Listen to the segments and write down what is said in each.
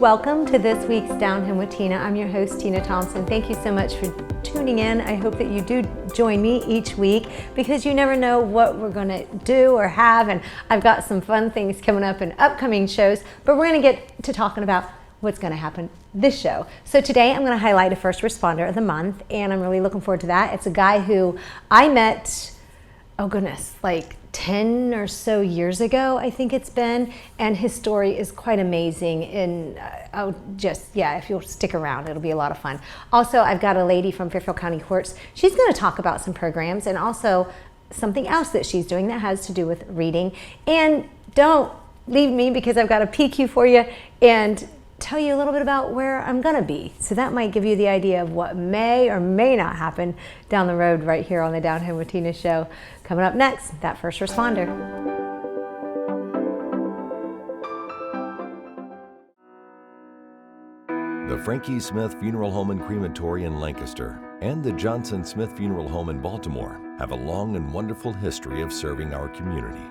Welcome to this week's Down Home with Tina. I'm your host, Tina Thompson. Thank you so much for tuning in. I hope that you do join me each week because you never know what we're going to do or have, and I've got some fun things coming up in upcoming shows, but we're going to get to talking about what's going to happen this show. So today I'm going to highlight a first responder of the month, and I'm really looking forward to that. It's a guy who I met, oh goodness, like 10 or so years ago, I think it's been, and his story is quite amazing. And if you'll stick around, it'll be a lot of fun. Also, I've got a lady from Fairfield County Courts. She's going to talk about some programs and also something else that she's doing that has to do with reading. And don't leave me because I've got a PQ for you and tell you a little bit about where I'm gonna be. So that might give you the idea of what may or may not happen down the road right here on the Down Home with Tina show. Coming up next, that first responder. The Frankie Smith Funeral Home and Crematory in Lancaster and the Johnson Smith Funeral Home in Baltimore have a long and wonderful history of serving our community.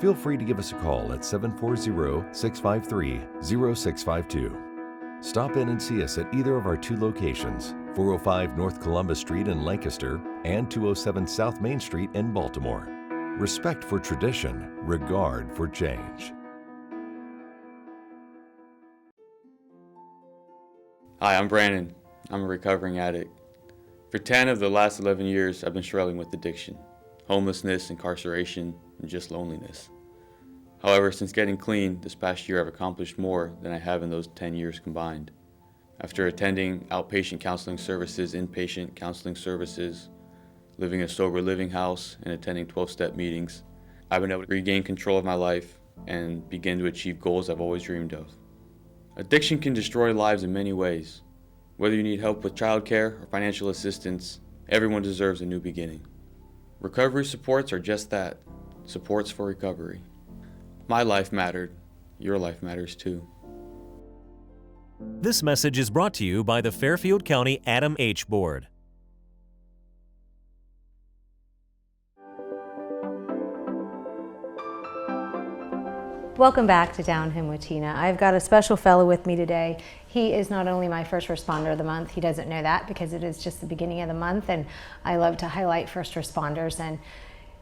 Feel free to give us a call at 740-653-0652. Stop in and see us at either of our two locations, 405 North Columbus Street in Lancaster and 207 South Main Street in Baltimore. Respect for tradition, regard for change. Hi, I'm Brandon. I'm a recovering addict. For 10 of the last 11 years, I've been struggling with addiction, homelessness, incarceration, and just loneliness. However, since getting clean this past year, I've accomplished more than I have in those 10 years combined. After attending outpatient counseling services, inpatient counseling services, living in a sober living house, and attending 12-step meetings, I've been able to regain control of my life and begin to achieve goals I've always dreamed of. Addiction can destroy lives in many ways. Whether you need help with childcare or financial assistance, everyone deserves a new beginning. Recovery supports are just that, supports for recovery. My life mattered. Your life matters too. This message is brought to you by the Fairfield County Adam H. Board. Welcome back to Down Home with Tina. I've got a special fellow with me today. He is not only my first responder of the month, he doesn't know that because it is just the beginning of the month, and I love to highlight first responders. And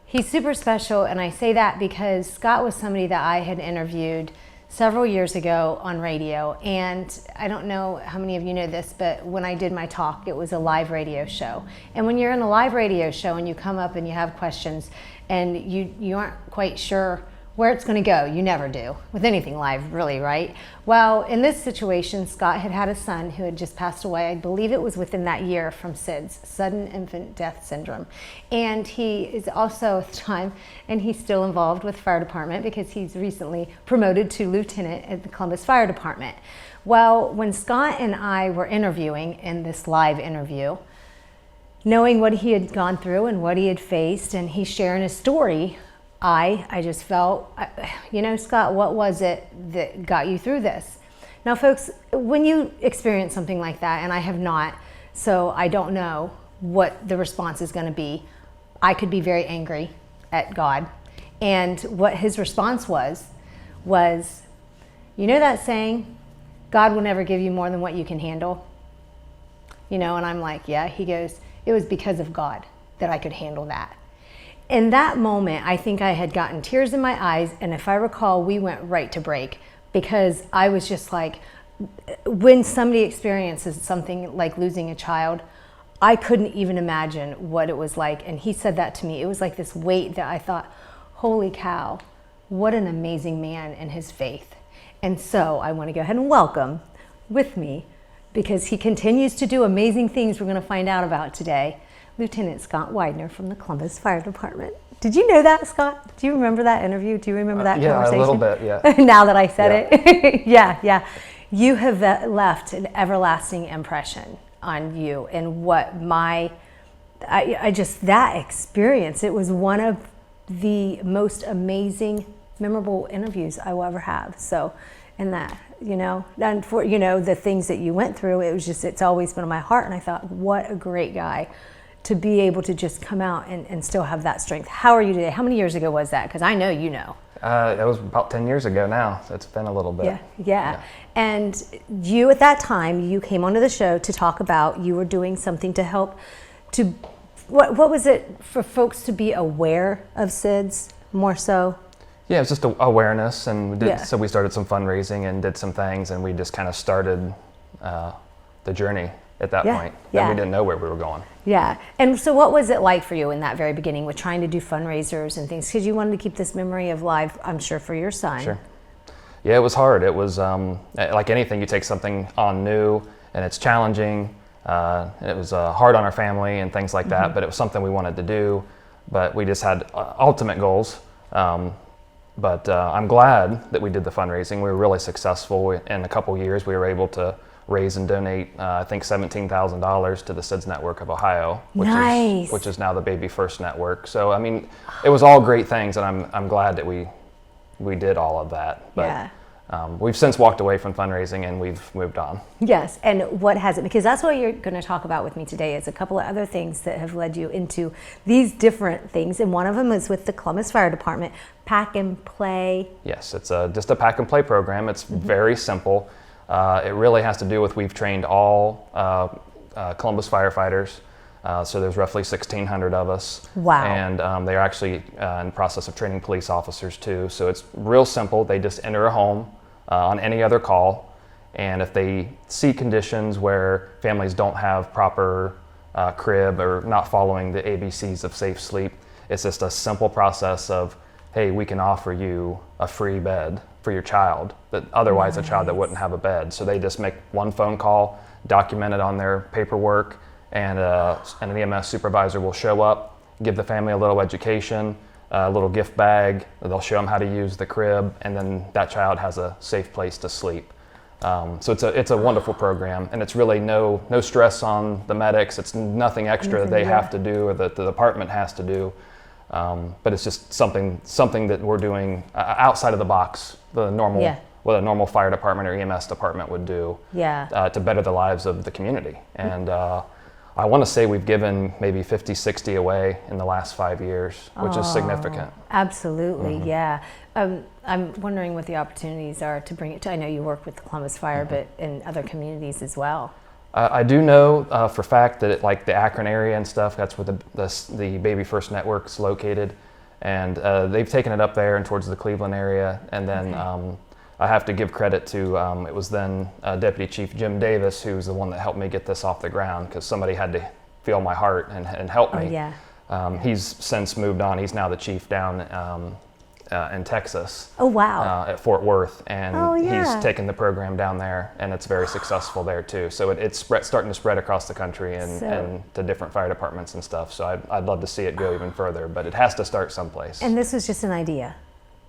he's super special, and I say that because Scott was somebody that I had interviewed several years ago on radio. And I don't know how many of you know this, but when I did my talk, it was a live radio show. And when you're in a live radio show and you come up and you have questions and you aren't quite sure where it's going to go, you never do with anything live, really, right? Well, in this situation, Scott had a son who had just passed away. I believe it was within that year from SIDS, sudden infant death syndrome. And he is also at the time, and he's still involved with the fire department because he's recently promoted to lieutenant at the Columbus Fire Department. Well, when Scott and I were interviewing in this live interview, knowing what he had gone through and what he had faced, and he's sharing his story, I just felt, Scott, what was it that got you through this? Now, folks, when you experience something like that, and I have not, so I don't know what the response is going to be. I could be very angry at God. And what his response was, you know that saying, God will never give you more than what you can handle? And I'm like, yeah. He goes, it was because of God that I could handle that. In that moment, I think I had gotten tears in my eyes, and if I recall, we went right to break because I was just like, when somebody experiences something like losing a child, I couldn't even imagine what it was like. And he said that to me. It was like this weight that I thought, holy cow, what an amazing man in his faith. And so I want to go ahead and welcome with me, because he continues to do amazing things we're going to find out about today, Lieutenant Scott Widener from the Columbus Fire Department. Did you know that, Scott? Do you remember that interview? Do you remember that conversation? Yeah, a little bit, yeah. Now that I said it. Yeah. You have left an everlasting impression on you, and what that experience, it was one of the most amazing, memorable interviews I will ever have. So, and that, and for, the things that you went through, it's always been in my heart. And I thought, what a great guy to be able to just come out and still have that strength. How are you today? How many years ago was that? Because I know you know. That was about 10 years ago now, so it's been a little bit. Yeah. And you, at that time, you came onto the show to talk about you were doing something to help to, what was it for folks to be aware of SIDS more so? Yeah, it was just awareness, and so we started some fundraising and did some things, and we just kind of started the journey at that point. And we didn't know where we were going. Yeah. And so what was it like for you in that very beginning with trying to do fundraisers and things? Because you wanted to keep this memory of life, I'm sure, for your son. Sure. Yeah, it was hard. It was like anything, you take something on new and it's challenging. It was hard on our family and things like that, but it was something we wanted to do. But we just had ultimate goals. But I'm glad that we did the fundraising. We were really successful. In a couple years, we were able to raise and donate, I think, $17,000 to the SIDS Network of Ohio, which is now the Baby First Network. So, I mean, it was all great things, and I'm glad that we did all of that. But we've since walked away from fundraising, and we've moved on. Yes, and what has it? Because that's what you're going to talk about with me today is a couple of other things that have led you into these different things, and one of them is with the Columbus Fire Department, Pack and Play. Yes, it's just a Pack and Play program. It's very simple. It really has to do with we've trained all Columbus firefighters. So there's roughly 1,600 of us. Wow. And they're actually in the process of training police officers too. So it's real simple. They just enter a home on any other call. And if they see conditions where families don't have proper crib or not following the ABCs of safe sleep, it's just a simple process of, hey, we can offer you a free bed for your child, that otherwise a child that wouldn't have a bed. So they just make one phone call, document it on their paperwork, and an EMS supervisor will show up, give the family a little education, a little gift bag. They'll show them how to use the crib, and then that child has a safe place to sleep. So it's a wonderful program, and it's really no stress on the medics. It's nothing extra that they have to do or that the department has to do. But it's just something that we're doing outside of the box, what a normal fire department or EMS department would do to better the lives of the community. And I want to say we've given maybe 50, 60 away in the last 5 years, which is significant. Absolutely, yeah. I'm wondering what the opportunities are to bring it to, I know you work with the Columbus Fire, but in other communities as well. I do know for a fact that like the Akron area and stuff, that's where the Baby First Network's located. And they've taken it up there and towards the Cleveland area. And then I have to give credit to, it was then Deputy Chief Jim Davis, who's the one that helped me get this off the ground, because somebody had to feel my heart and help me. He's since moved on. He's now the chief down in Texas. Oh, wow. At Fort Worth, and he's taken the program down there, and it's very successful there too. So it's starting to spread across the country and to different fire departments and stuff. So I'd love to see it go even further, but it has to start someplace. And this was just an idea.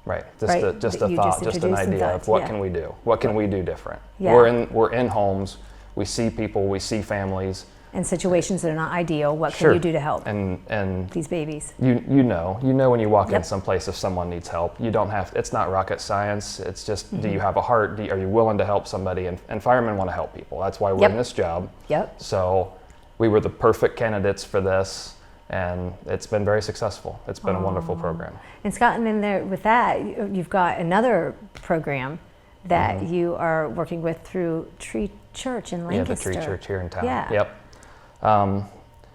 Right, just a thought, just an idea of what can we do? What can we do different? Yeah. We're in homes, we see people, we see families. And situations that are not ideal, what can you do to help and these babies? You know when you walk in someplace if someone needs help. You don't have, it's not rocket science, it's just do you have a heart, are you willing to help somebody? And firemen want to help people, that's why we're in this job. So we were the perfect candidates for this, and it's been very successful. It's been a wonderful program. And Scott, and then there with that, you've got another program that you are working with through Tree Church in Lancaster. Yeah, the Tree Church here in town. Yeah. Yep.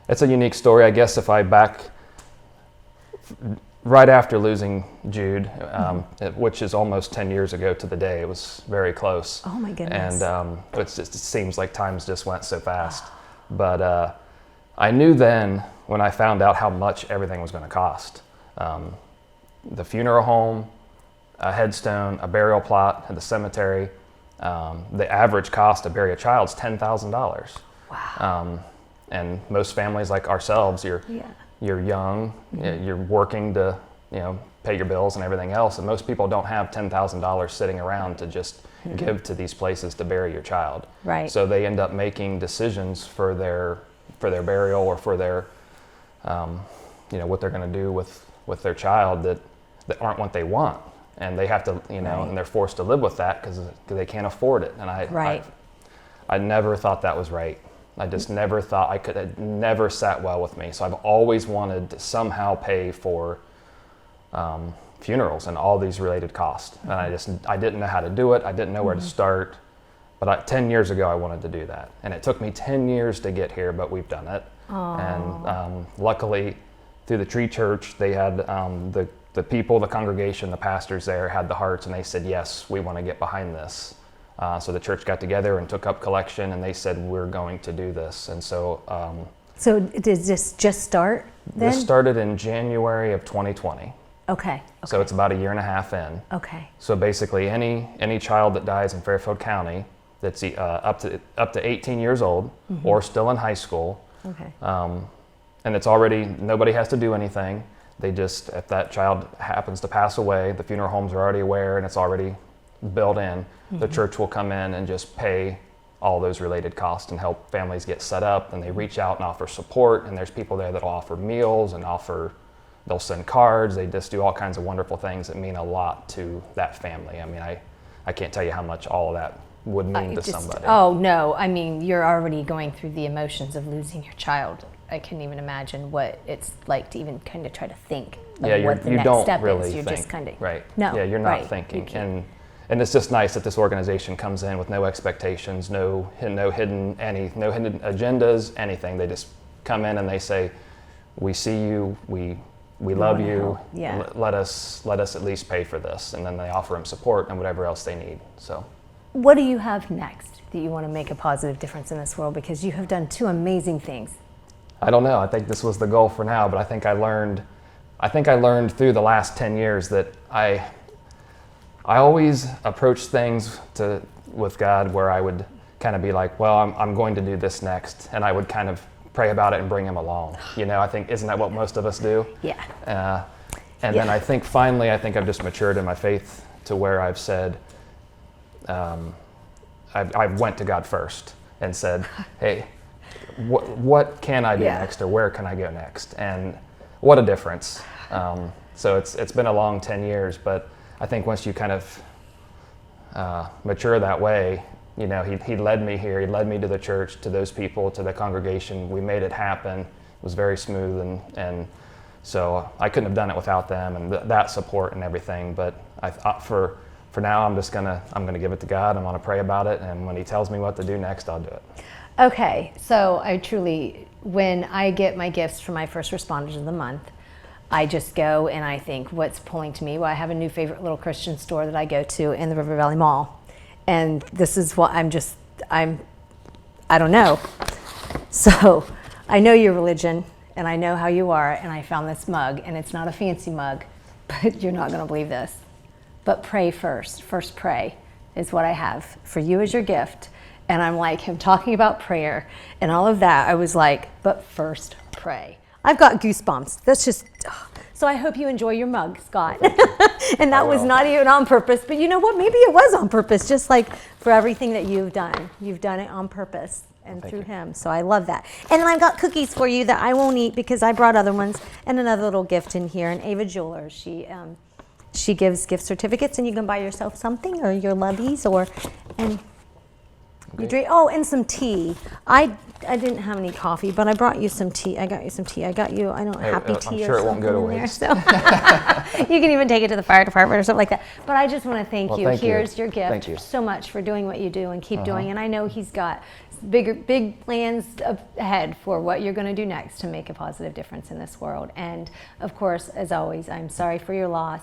It's a unique story, I guess. If I back right after losing Jude, which is almost 10 years ago to the day, it was very close. Oh my goodness. And it seems like times just went so fast. But I knew then when I found out how much everything was going to cost. The funeral home, a headstone, a burial plot at the cemetery. The average cost to bury a child is $10,000. Wow. And most families like ourselves, you're young, you're working to pay your bills and everything else, and most people don't have $10,000 sitting around to just give to these places to bury your child. Right. So they end up making decisions for their burial or for their what they're going to do with their child that aren't what they want, and they have to and they're forced to live with that because they can't afford it. And I never thought that was right. I just never thought it never sat well with me. So I've always wanted to somehow pay for funerals and all these related costs. And I didn't know how to do it. I didn't know where to start. But 10 years ago, I wanted to do that. And it took me 10 years to get here, but we've done it. And luckily, through the Tree Church, they had the people, the congregation, the pastors there had the hearts, and they said, yes, we want to get behind this. So the church got together and took up collection, and they said, we're going to do this. And so... So did this just start then? This started in January of 2020. Okay. So it's about a year and a half in. Okay. So basically, any child that dies in Fairfield County that's up to 18 years old or still in high school, okay. And it's already, nobody has to do anything. They just, if that child happens to pass away, the funeral homes are already aware and it's already built in. The church will come in and just pay all those related costs and help families get set up, and they reach out and offer support, and there's people there that'll offer meals and they'll send cards. They just do all kinds of wonderful things that mean a lot to that family. I mean, I can't tell you how much all of that would mean to somebody. Oh no, I mean, you're already going through the emotions of losing your child. I can't even imagine what it's like to even kind of try to think of what the next step is. You're just kind of, right. No, yeah, you're not thinking. And it's just nice that this organization comes in with no expectations, no hidden agendas, anything. They just come in and they say, we see you, we love you, let us at least pay for this. And then they offer them support and whatever else they need. So, what do you have next that you want to make a positive difference in this world? Because you have done 2 amazing things. I don't know. I think this was the goal for now, but I think I learned through the last 10 years that I always approach things with God where I would kind of be like, well, I'm going to do this next, and I would kind of pray about it and bring him along. You know, I think, isn't that what most of us do? Yeah. Then I think finally, I've just matured in my faith to where I've said, I went to God first and said, hey, what can I do next, or where can I go next? And what a difference. So it's been a long 10 years, but I think once you kind of mature that way, you know, he led me here. He led me to the church, to those people, to the congregation. We made it happen. It was very smooth, and so I couldn't have done it without them and that support and everything. But I thought for now, I'm gonna give it to God. I'm gonna pray about it, and when He tells me what to do next, I'll do it. Okay, so when I get my gifts for my first responders of the month, I just go and I think, what's pulling to me? Well, I have a new favorite little Christian store that I go to in the River Valley Mall. And this is what I don't know. So I know your religion and I know how you are, and I found this mug, and it's not a fancy mug, but you're not gonna believe this. But pray first. First pray is what I have for you as your gift. And I'm like, him talking about prayer and all of that, I was like, but first pray. I've got goosebumps. That's just, so I hope you enjoy your mug, Scott. And that was not even on purpose, but you know what? Maybe it was on purpose, just like for everything that you've done. You've done it on purpose and through him. So I love that. And then I've got cookies for you that I won't eat because I brought other ones, and another little gift in here. And Ava Jewelers, she gives gift certificates, and you can buy yourself something, or your lovies, and you drink. Oh, and some tea. I didn't have any coffee, but I brought you some tea. I got you some tea. I don't happy tea. I'm sure or it won't go to something in waste. there, so you can even take it to the fire department or something like that. But I just want to thank you. Thank you. Here's your gift. Thank you so much for doing what you do and keep doing. And I know he's got big plans ahead for what you're going to do next to make a positive difference in this world. And of course, as always, I'm sorry for your loss,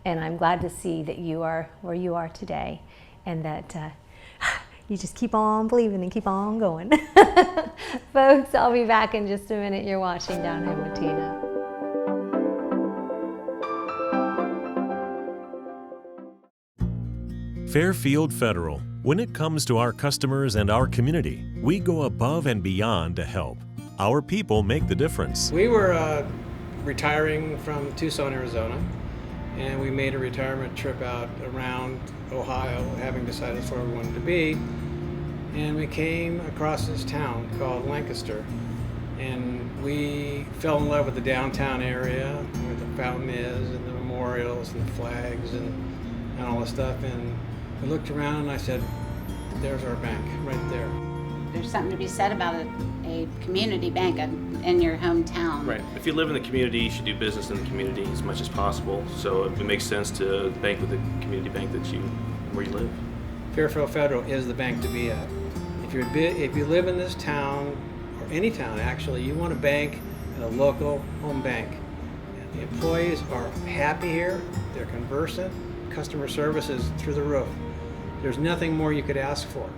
and I'm glad to see that you are where you are today, and that you just keep on believing and keep on going. Folks, I'll be back in just a minute. You're watching Down Home with Tina. Fairfield Federal. When it comes to our customers and our community, we go above and beyond to help. Our people make the difference. We were retiring from Tucson, Arizona, and we made a retirement trip out around Ohio, having decided that's where we wanted to be. And we came across this town called Lancaster, and we fell in love with the downtown area where the fountain is, and the memorials and the flags and all this stuff. And we looked around and I said, there's our bank right there. There's something to be said about a community bank in your hometown. Right. If you live in the community, you should do business in the community as much as possible. So it makes sense to bank with a community bank where you live. Fairfield Federal is the bank to be at. If you live in this town, or any town actually, you want to bank at a local home bank. And the employees are happy here, they're conversant, customer service is through the roof. There's nothing more you could ask for.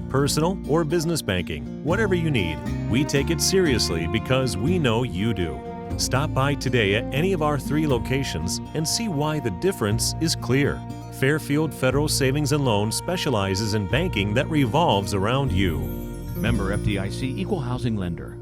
Personal or business banking, whatever you need, we take it seriously because we know you do. Stop by today at any of our 3 locations and see why the difference is clear. Fairfield Federal Savings and Loan specializes in banking that revolves around you. Member FDIC, Equal Housing Lender.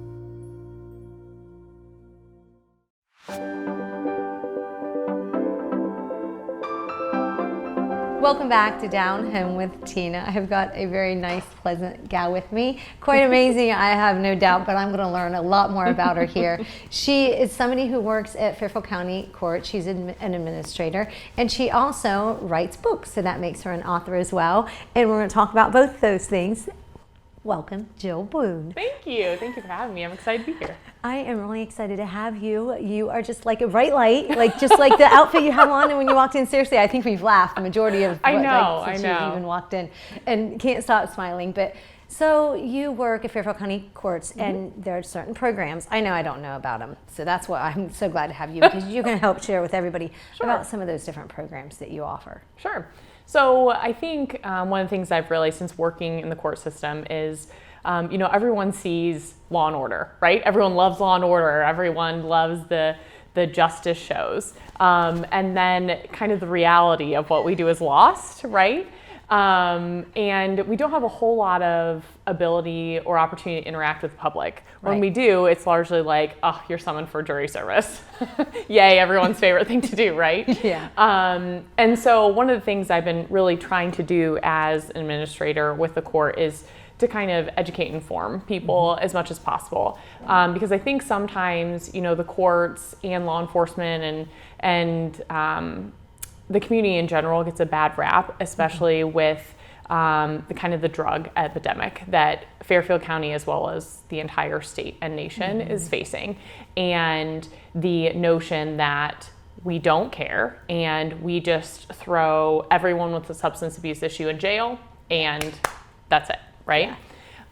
Welcome back to Down Home with Tina. I've got a very nice, pleasant gal with me. Quite amazing, I have no doubt, but I'm going to learn a lot more about her here. She is somebody who works at Fairfield County Court. She's an administrator, and she also writes books, so that makes her an author as well. And we're going to talk about both those things. Welcome, Jill Boone. Thank you. Thank you for having me. I'm excited to be here. I am really excited to have you. You are just like a bright light, like just like the outfit you have on. And when you walked in, seriously, I think we've laughed the majority of since you've even walked in, and can't stop smiling. But so you work at Fairfield County Courts, and there are certain programs. I know I don't know about them, so that's why I'm so glad to have you, because you can help share with everybody about some of those different programs that you offer. Sure. So I think one of the things I've realized since working in the court system is, everyone sees Law and Order, right? Everyone loves Law and Order. Everyone loves the justice shows. And then kind of the reality of what we do is lost, right? And we don't have a whole lot of ability or opportunity to interact with the public. When we do, it's largely like, oh, you're summoned for jury service. Yay, everyone's favorite thing to do, right? Yeah. And so one of the things I've been really trying to do as an administrator with the court is to kind of educate and inform people as much as possible. Because I think sometimes, the courts and law enforcement and the community in general gets a bad rap, especially with the drug epidemic that Fairfield County, as well as the entire state and nation, is facing. And the notion that we don't care and we just throw everyone with a substance abuse issue in jail and that's it, right?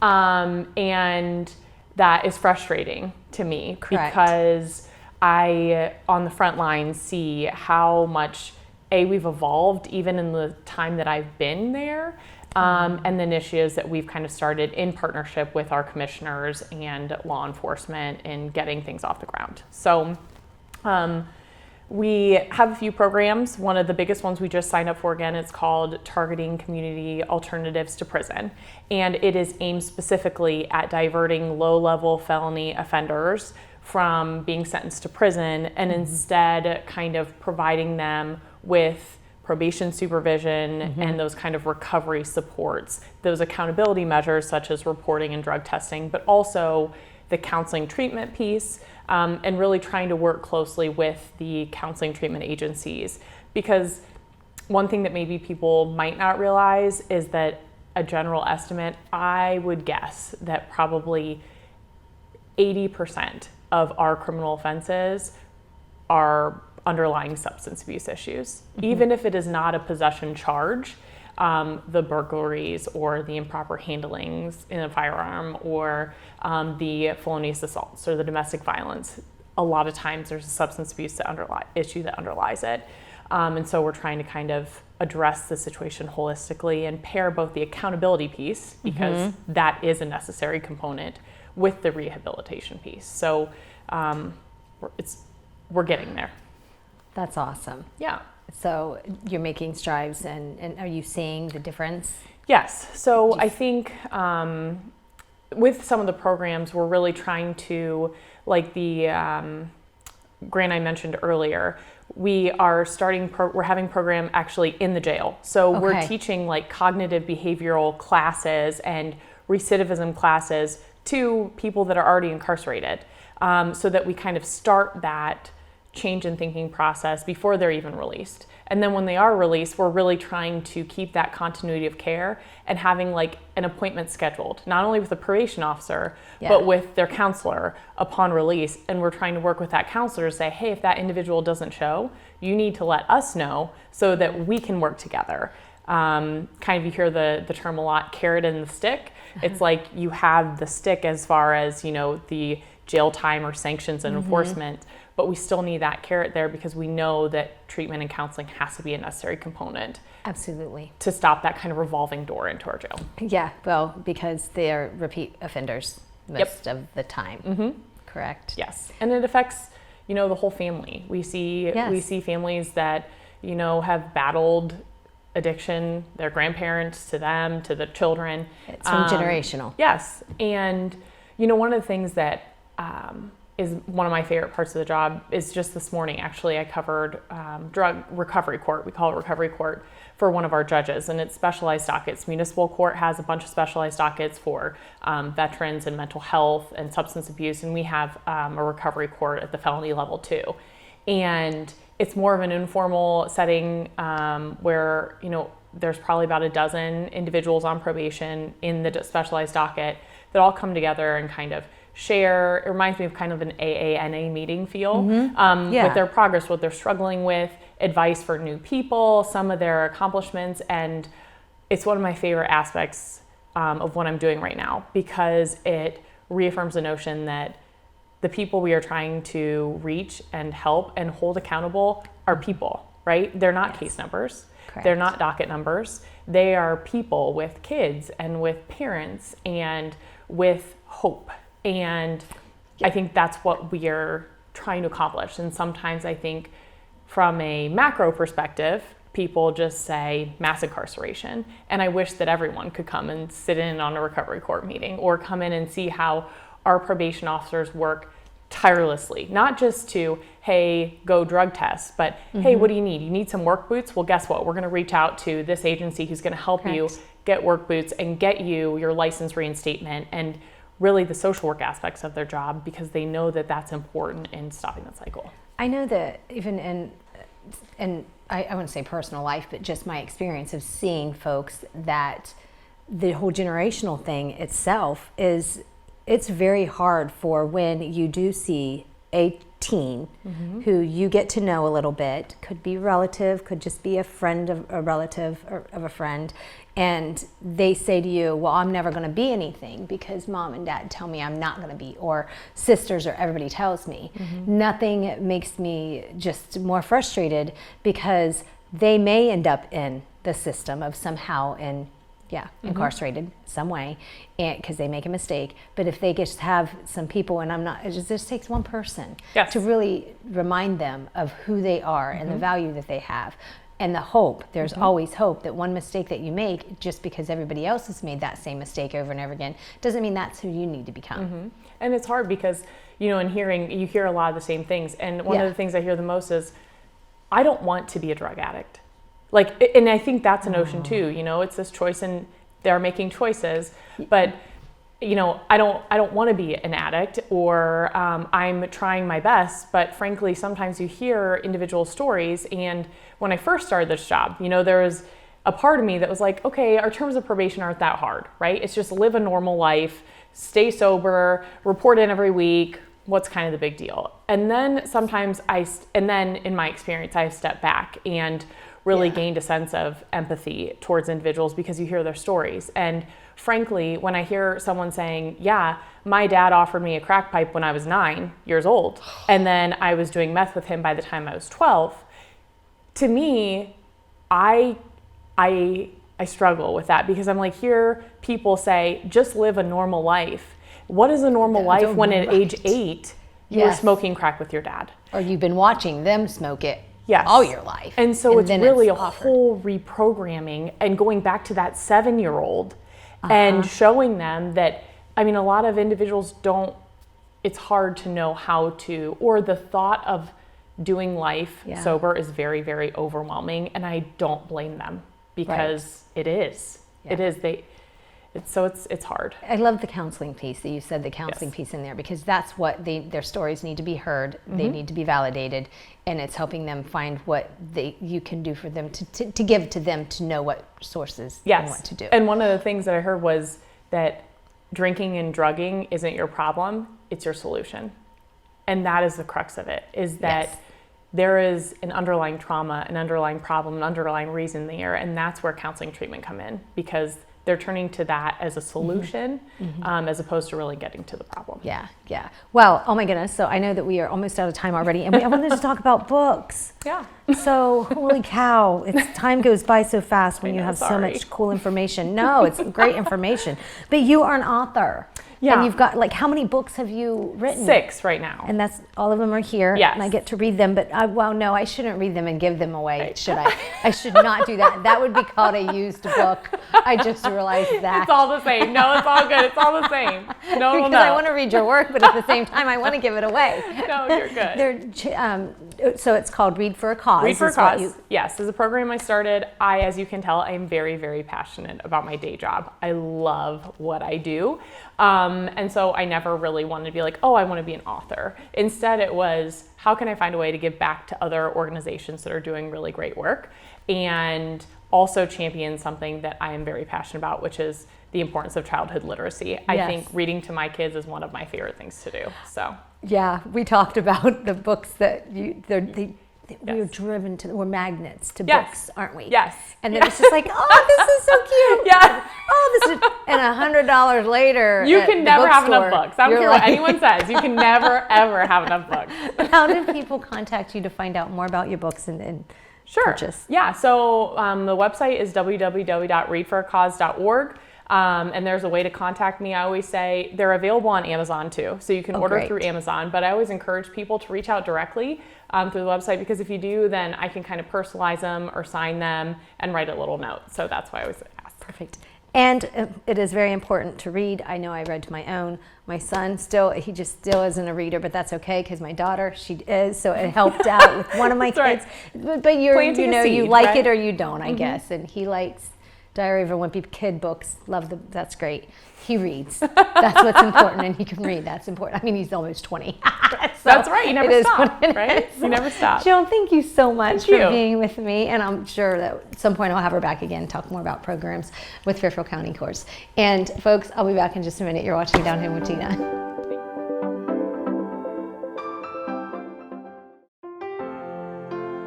Yeah. And that is frustrating to me. Correct. Because I, on the front line, see how much we've evolved even in the time that I've been there, and the initiatives that we've kind of started in partnership with our commissioners and law enforcement in getting things off the ground. So we have a few programs. One of the biggest ones we just signed up for, again, it's called Targeting Community Alternatives to Prison. And it is aimed specifically at diverting low-level felony offenders from being sentenced to prison and instead kind of providing them with probation supervision and those kind of recovery supports, those accountability measures such as reporting and drug testing, but also the counseling treatment piece, and really trying to work closely with the counseling treatment agencies. Because one thing that maybe people might not realize is that a general estimate, I would guess that probably 80% of our criminal offenses are underlying substance abuse issues. Even if it is not a possession charge, the burglaries or the improper handlings in a firearm or the felonious assaults or the domestic violence, a lot of times there's a substance abuse issue that underlies it. And so we're trying to kind of address the situation holistically and pair both the accountability piece, because that is a necessary component, with the rehabilitation piece. So we're getting there. That's awesome. Yeah. So you're making strides, and are you seeing the difference? Yes. So I think with some of the programs, we're really trying to, like the grant I mentioned earlier, we're having program actually in the jail. So we're teaching like cognitive behavioral classes and recidivism classes to people that are already incarcerated, so that we kind of start that change in thinking process before they're even released. And then when they are released, we're really trying to keep that continuity of care and having like an appointment scheduled, not only with the probation officer, but with their counselor upon release. And we're trying to work with that counselor to say, hey, if that individual doesn't show, you need to let us know so that we can work together. Kind of, you hear the term a lot, carrot and the stick. It's like you have the stick as far as, you know, the jail time or sanctions and enforcement, but we still need that carrot there because we know that treatment and counseling has to be a necessary component. Absolutely. To stop that kind of revolving door into our jail. Yeah, well, because they're repeat offenders most of the time. Correct. Yes, and it affects, you know, the whole family. We see families that, you know, have battled addiction, their grandparents to them, to the children. It's from generational. Yes, and you know, one of the things that is one of my favorite parts of the job is just this morning, actually, I covered drug recovery court. We call it recovery court for one of our judges, and it's specialized dockets. Municipal court has a bunch of specialized dockets for veterans and mental health and substance abuse, and we have a recovery court at the felony level too. And it's more of an informal setting where, you know, there's probably about a dozen individuals on probation in the specialized docket that all come together and kind of share. It reminds me of kind of an AANA meeting feel with their progress, what they're struggling with, advice for new people, some of their accomplishments. And it's one of my favorite aspects of what I'm doing right now, because it reaffirms the notion that the people we are trying to reach and help and hold accountable are people, right? They're not case numbers. Correct. They're not docket numbers. They are people with kids and with parents and with hope. And I think that's what we are trying to accomplish. And sometimes I think from a macro perspective, people just say mass incarceration. And I wish that everyone could come and sit in on a recovery court meeting or come in and see how our probation officers work tirelessly, not just to, hey, go drug test, but hey, what do you need? You need some work boots? Well, guess what? We're going to reach out to this agency who's going to help you get work boots and get you your license reinstatement, and really the social work aspects of their job, because they know that that's important in stopping the cycle. I know that even in I wouldn't say personal life, but just my experience of seeing folks, that the whole generational thing itself is, it's very hard for when you do see a teen who you get to know a little bit, could be relative, could just be a friend of a relative or of a friend, and they say to you, well, I'm never going to be anything because mom and dad tell me I'm not going to be, or sisters or everybody tells me. Nothing makes me just more frustrated, because they may end up in the system of somehow incarcerated some way, and because they make a mistake. But if they just have some people, and it just takes one person to really remind them of who they are and the value that they have. And the hope, there's always hope that one mistake that you make, just because everybody else has made that same mistake over and over again, doesn't mean that's who you need to become. And it's hard because, you know, you hear a lot of the same things. And one of the things I hear the most is, I don't want to be a drug addict. Like, and I think that's a notion too, you know, it's this choice, and they're making choices, but you know, I don't want to be an addict, or I'm trying my best. But frankly, sometimes you hear individual stories. And when I first started this job, you know, there was a part of me that was like, okay, our terms of probation aren't that hard, right? It's just live a normal life, stay sober, report in every week. What's kind of the big deal? And then sometimes in my experience, I stepped back and really gained a sense of empathy towards individuals, because you hear their stories. And frankly, when I hear someone saying, yeah, my dad offered me a crack pipe when I was 9 years old, and then I was doing meth with him by the time I was 12, to me, I struggle with that, because I'm like, hear people say, just live a normal life. What is a normal life when at age 8, you were smoking crack with your dad? Or you've been watching them smoke it Yes. all your life. And so it's really a whole reprogramming and going back to that 7-year-old and showing them that, I mean, a lot of individuals it's hard to know how to, or the thought of doing life sober is very, very overwhelming. And I don't blame them, because it is. It is. It's hard. I love the counseling piece that you said, the counseling piece in there, because that's what their stories need to be heard. They need to be validated, and it's helping them find what you can do for them to give to them to know what sources and what to do. And one of the things that I heard was that drinking and drugging isn't your problem, it's your solution. And that is the crux of it, is that there is an underlying trauma, an underlying problem, an underlying reason there, and that's where counseling treatment come in, because they're turning to that as a solution as opposed to really getting to the problem. Yeah. Well, oh my goodness. So I know that we are almost out of time already, and I wanted to talk about books. Yeah. So holy cow, time goes by so fast when you have so much cool information. No, it's great information. But you are an author. Yeah. And you've got, like, how many books have you written? 6 right now. And that's all of them are here. Yes. And I get to read them, but no, I shouldn't read them and give them away, should I? I should not do that. That would be called a used book. I just realized that. It's all the same. No, it's all good. It's all the same. No, because I want to read your work, but at the same time, I want to give it away. No, you're good. So it's called Read for a Cause. Read for a Cause. Yes, as a program I started, as you can tell, I'm very, very passionate about my day job. I love what I do. And so I never really wanted to be like, I want to be an author. Instead, it was, how can I find a way to give back to other organizations that are doing really great work, and also champion something that I am very passionate about, which is the importance of childhood literacy. I think reading to my kids is one of my favorite things to do. So yeah, we talked about the books that we were driven to. We're magnets to books, aren't we? Yes. And then it's just like, this is so cute. Yeah. This is, and $100 later, you can never have enough books. I don't care what anyone says. You can never ever have enough books. How do people contact you to find out more about your books and purchase? Yeah. So the website is www.readforacause.org. And there's a way to contact me. I always say they're available on Amazon too. So you can order through Amazon, but I always encourage people to reach out directly through the website, because if you do, then I can kind of personalize them or sign them and write a little note. So that's why I always ask. Perfect. And it is very important to read. I know I read to my own. My son he just still isn't a reader, but that's okay, because my daughter, she is. So it helped out with one of my kids. Right. But you like it or you don't, I guess. And he likes Diary of a Wimpy Kid books. That's great. He reads. That's what's important, and he can read. That's important. I mean, he's almost 20. That's right. You never stop, right? You never stop. Joan, thank you so much for being with me, and I'm sure that at some point I'll have her back again, talk more about programs with Fairfield County Courts. And folks, I'll be back in just a minute. You're watching Down Home with Tina.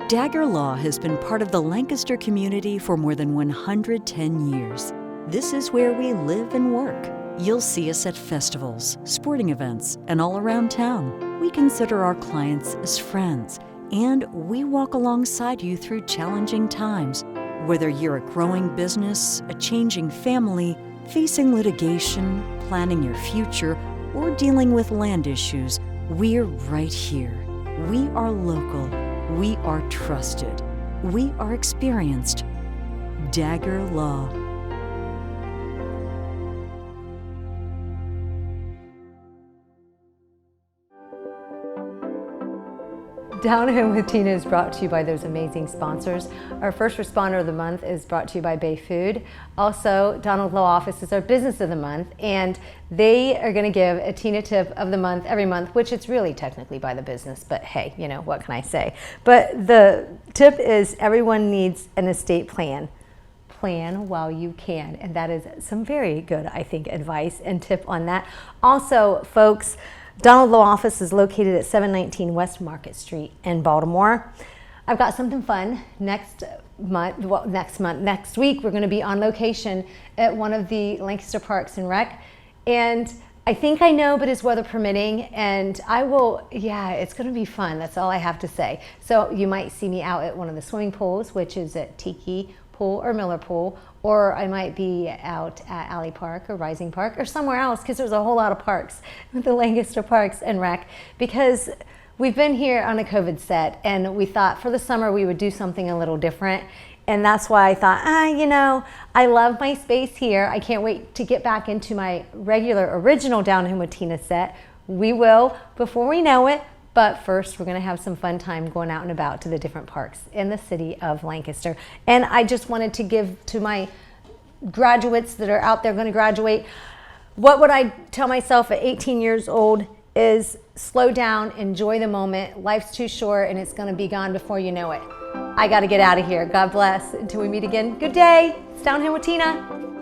Dagger Law has been part of the Lancaster community for more than 110 years. This is where we live and work. You'll see us at festivals, sporting events, and all around town. We consider our clients as friends, and we walk alongside you through challenging times. Whether you're a growing business, a changing family, facing litigation, planning your future, or dealing with land issues, we're right here. We are local. We are trusted. We are experienced. Dagger Law. Down Home with Tina is brought to you by those amazing sponsors. Our first responder of the month is brought to you by Bay Food. Also, Donald Law Office is our business of the month, and they are going to give a Tina tip of the month every month, which it's really technically by the business, but hey, what can I say? But the tip is everyone needs an estate plan. Plan while you can, and that is some very good, I think, advice and tip on that. Also, folks, Donald Law Office is located at 719 West Market Street in Baltimore. I've got something fun next week. We're going to be on location at one of the Lancaster Parks and Rec, and I think I know, but it's weather permitting, and it's going to be fun. That's all I have to say. So you might see me out at one of the swimming pools, which is at Tiki Pool or Miller Pool, or I might be out at Alley Park or Rising Park or somewhere else, because there's a whole lot of parks with the Lancaster Parks and Rec, because we've been here on a COVID set, and we thought for the summer we would do something a little different. And that's why I thought, I love my space here. I can't wait to get back into my regular original Down Home with Tina set. We will before we know it. But first, we're going to have some fun time going out and about to the different parks in the city of Lancaster. And I just wanted to give to my graduates that are out there going to graduate, what would I tell myself at 18 years old is slow down, enjoy the moment. Life's too short and it's going to be gone before you know it. I got to get out of here. God bless. Until we meet again, good day. It's Down Here with Tina.